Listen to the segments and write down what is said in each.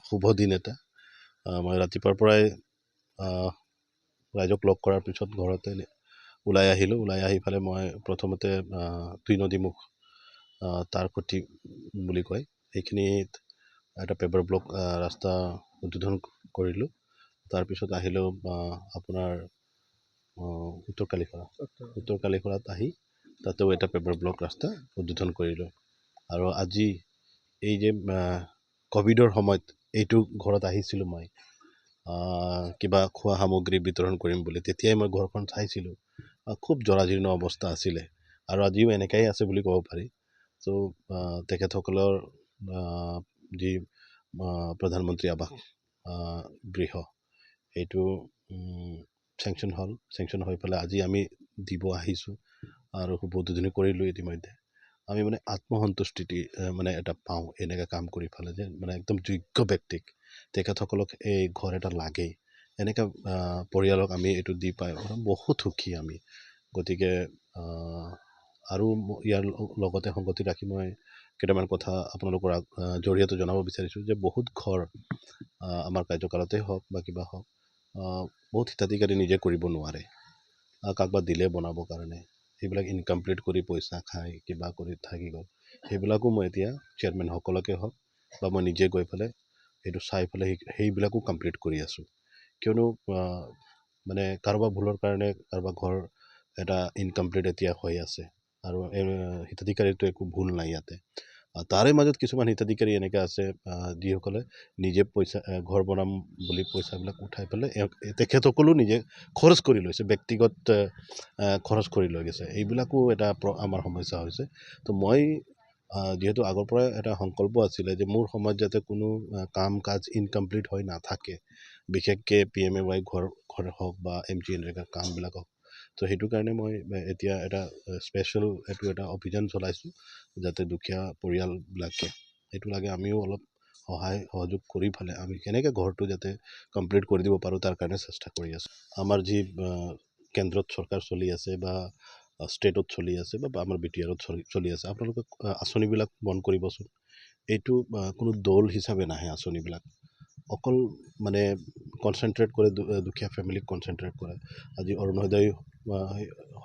শুভ দিন এটা। মই ৰাতিপুৱাৰ পৰাই ৰাইজক লগ কৰাৰ পিছত ঘৰতে ওলাই আহিলোঁ। ওলাই আহি ফালে মই প্ৰথমতে দুই নদীমুখ তাৰ খুঁটি বুলি কয় সেইখিনিত এটা পেপাৰ ব্লক ৰাস্তা উদ্বোধন কৰিলোঁ। তাৰপিছত আহিলোঁ আপোনাৰ উত্তৰ কালিখৰাত আহি তাতেও এটা পেপাৰ ব্লক ৰাস্তা উদ্বোধন কৰিলোঁ। আৰু আজি এই যে ক'ভিডৰ সময়ত এইটো ঘৰত আহিছিলোঁ মই কিবা খোৱা সামগ্ৰী বিতৰণ কৰিম বুলি। তেতিয়াই মই ঘৰখন চাইছিলোঁ, খুব জৰাজীৰ্ণ অৱস্থা আছিলে আৰু আজিও এনেকাই আছে বুলি ক'ব পাৰি। ত' তেখেতসকলৰ যি প্ৰধানমন্ত্ৰী আৱাস গৃহ এইটো চেংচন হৈ পেলাই আজি আমি দিব আহিছোঁ আৰু শুভ উদ্বোধনী কৰিলোঁ। ইতিমধ্যে আমি মানে আত্মসন্তুষ্টি মানে এটা পাওঁ এনেকৈ কাম কৰি পেলাই যে মানে একদম যোগ্য ব্যক্তিক তেখেতসকলক এই ঘৰ এটা লাগেই, এনেকৈ পৰিয়ালক আমি এইটো দি পাই বহুত সুখী আমি। গতিকে আৰু ইয়াৰ লগতে সংগতি ৰাখি মই কেইটামান কথা আপোনালোকৰ জৰিয়তে জনাব বিচাৰিছোঁ যে বহুত ঘৰ আমাৰ কাৰ্যকালতেই হওক বা কিবা হওক বহুত হিতাধিকাৰী নিজে কৰিব নোৱাৰে, কাৰোবাক দিলে বনাবৰ কাৰণে সেইবিলাক ইনকমপ্লিট কৰি পইচা খাই কিবা কৰি থাকি গ'ল। সেইবিলাকো মই এতিয়া চেয়াৰমেনসকলকে হওক বা মই নিজে গৈ পেলাই সেইটো চাই পেলাই সেইবিলাকো কমপ্লিট কৰি আছোঁ। কিয়নো মানে কাৰোবাৰ ভুলৰ কাৰণে কাৰোবাৰ ঘৰ এটা ইনকমপ্লিট এতিয়া হৈ আছে আৰু হিতাধিকাৰীটো একো ভুল নাই ইয়াতে। তাৰে মাজত কিছুমান হিতাধিকাৰী এনেকৈ আছে যিসকলে নিজে পইচা ঘৰ বনাম বুলি পইচাবিলাক উঠাই পেলাই তেখেতসকলেও নিজে খৰচ কৰি লৈছে, ব্যক্তিগত খৰচ কৰি লৈ গৈছে। এইবিলাকো এটা আমাৰ সমস্যা হৈছে। তো মই যিহেতু আগৰ পৰাই এটা সংকল্প আছিলে যে মোৰ সময়ত যাতে কোনো কাম কাজ ইনকমপ্লিট হৈ নাথাকে, বিশেষকৈ PMAY ঘৰ হওক বা MGNREGA কামবিলাক হওক। তো সেইটো কাৰণে মই এতিয়া এটা স্পেচিয়েল এটা অভিযান চলাইছোঁ যাতে দুখীয়া পৰিয়ালবিলাকে সেইটো লাগে আমিও অলপ সহযোগ কৰি পেলাই আমি কেনেকৈ ঘৰটো যাতে কমপ্লিট কৰি দিব পাৰোঁ তাৰ কাৰণে চেষ্টা কৰি আছোঁ। আমাৰ যি কেন্দ্ৰত চৰকাৰ চলি আছে বা ষ্টেটত চলি আছে বা আমাৰ BTRত চলি আছে, আপোনালোকে আঁচনিবিলাক বন্ধ কৰিবচোন। এইটো কোনো দল হিচাপে নাহে আঁচনিবিলাক, অকল মানে কনচেনট্ৰেট কৰে দুখীয়া ফেমিলিক কনচেনট্ৰেট কৰে। আজি অৰুণোদয়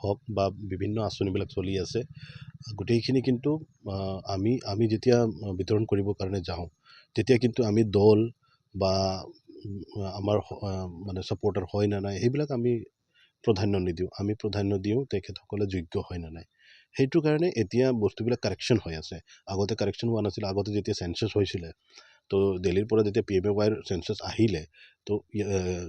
হওক বা বিভিন্ন আঁচনিবিলাক চলি আছে, গোটেইখিনি কিন্তু আমি যেতিয়া বিতৰণ কৰিবৰ কাৰণে যাওঁ তেতিয়া কিন্তু আমি দল বা আমাৰ মানে ছাপৰ্টাৰ হয় নে নাই সেইবিলাক আমি প্ৰাধান্য নিদিওঁ। আমি প্ৰাধান্য দিওঁ তেখেতসকলে যোগ্য হয় নে নাই। সেইটো কাৰণে এতিয়া বস্তুবিলাক কাৰেকশ্যন হৈ আছে। আগতে কাৰেকশ্যন হোৱা নাছিলে। আগতে যেতিয়া চেঞ্চাছ হৈছিলে, তো দিল্লীৰ পৰা যেতিয়া PMAYৰ চেঞ্চাছ আহিলে, তো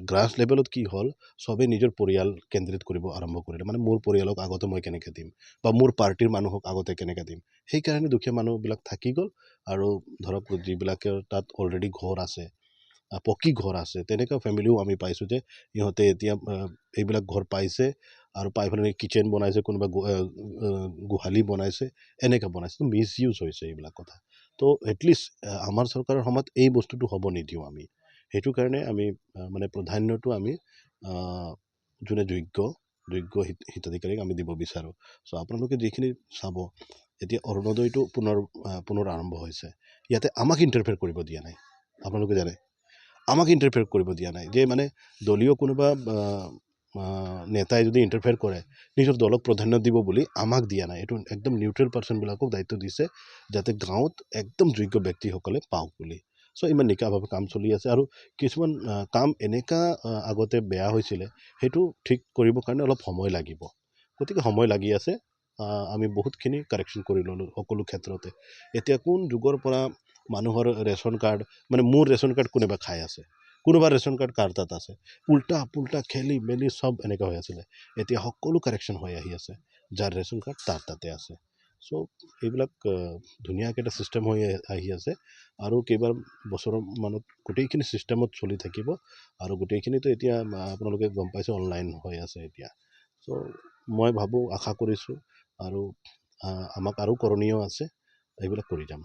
গ্ৰাছ লেভেলত কি হ'ল, চবেই নিজৰ পৰিয়াল কেন্দ্ৰিত কৰিব আৰম্ভ কৰিলে। মানে মোৰ পৰিয়ালক আগতে মই কেনেকৈ দিম বা মোৰ পাৰ্টিৰ মানুহক আগতে কেনেকৈ দিম। সেইকাৰণে দুখীয়া মানুহবিলাক থাকি গ'ল আৰু ধৰক যিবিলাকৰ তাত অলৰেডি ঘৰ আছে, পকী ঘৰ আছে, তেনেকুৱা ফেমিলিও আমি পাইছোঁ যে ইহঁতে এতিয়া এইবিলাক ঘৰ পাইছে আৰু পাই পেলাই কিটচেন বনাইছে, কোনোবা গোহালি বনাইছে, এনেকৈ বনাইছে। মিছ ইউজ হৈছে এইবিলাক কথা। তো এটলিষ্ট আমাৰ চৰকাৰৰ সময়ত এই বস্তুটো হ'ব নিদিওঁ আমি। সেইটো কাৰণে আমি মানে প্ৰাধান্যটো আমি যোনে যোগ্য হিতাধিকাৰীক আমি দিব বিচাৰোঁ। চ' আপোনালোকে যিখিনি চাব, এতিয়া অৰুণোদয়টো পুনৰ আৰম্ভ হৈছে। ইয়াতে আমাক ইণ্টাৰফেয়াৰ কৰিব দিয়া নাই। আপোনালোকে জানে আমাক ইণ্টাৰফেয়াৰ কৰিব দিয়া নাই। যে মানে দলীয় কোনোবা নেতাই যদি ইণ্টাৰফেয়াৰ কৰে নিজৰ দলক প্ৰাধান্য দিব বুলি আমাক দিয়া নাই। এইটো একদম নিউট্ৰেল পাৰ্চনবিলাকক দায়িত্ব দিছে যাতে গাঁৱত একদম যোগ্য ব্যক্তিসকলে পাওক বুলি। চ' ইমান নিকাভাৱে কাম চলি আছে। আৰু কিছুমান কাম এনেকুৱা আগতে বেয়া হৈছিলে, সেইটো ঠিক কৰিবৰ কাৰণে অলপ সময় লাগিব। গতিকে সময় লাগি আছে। আমি বহুতখিনি কাৰেকশ্যন কৰি ল'লোঁ সকলো ক্ষেত্ৰতে। এতিয়া কোন যুগৰ পৰা মানুহৰ ৰেচন কাৰ্ড, মানে মোৰ ৰেচন কাৰ্ড কোনোবা খাই আছে, কোনোবা ৰেচন কাৰ্ড কাৰ তাত আছে, উল্টা পুল্টা খেলি মেলি চব এনেকুৱা হৈ আছিলে। এতিয়া সকলো কাৰেকশ্যন হৈ আহি আছে, যাৰ ৰেচন কাৰ্ড তাৰ তাতে আছে। চ' এইবিলাক ধুনীয়াকৈ এটা ছিষ্টেম হৈ আহি আছে আৰু কেইবাৰ বছৰৰ মানত গোটেইখিনি ছিষ্টেমত চলি থাকিব। আৰু গোটেইখিনিতো এতিয়া আপোনালোকে গম পাইছে অনলাইন হৈ আছে এতিয়া। চ' মই ভাবোঁ, আশা কৰিছোঁ আৰু আমাক আৰু কৰণীয় আছে, এইবিলাক কৰি যাম।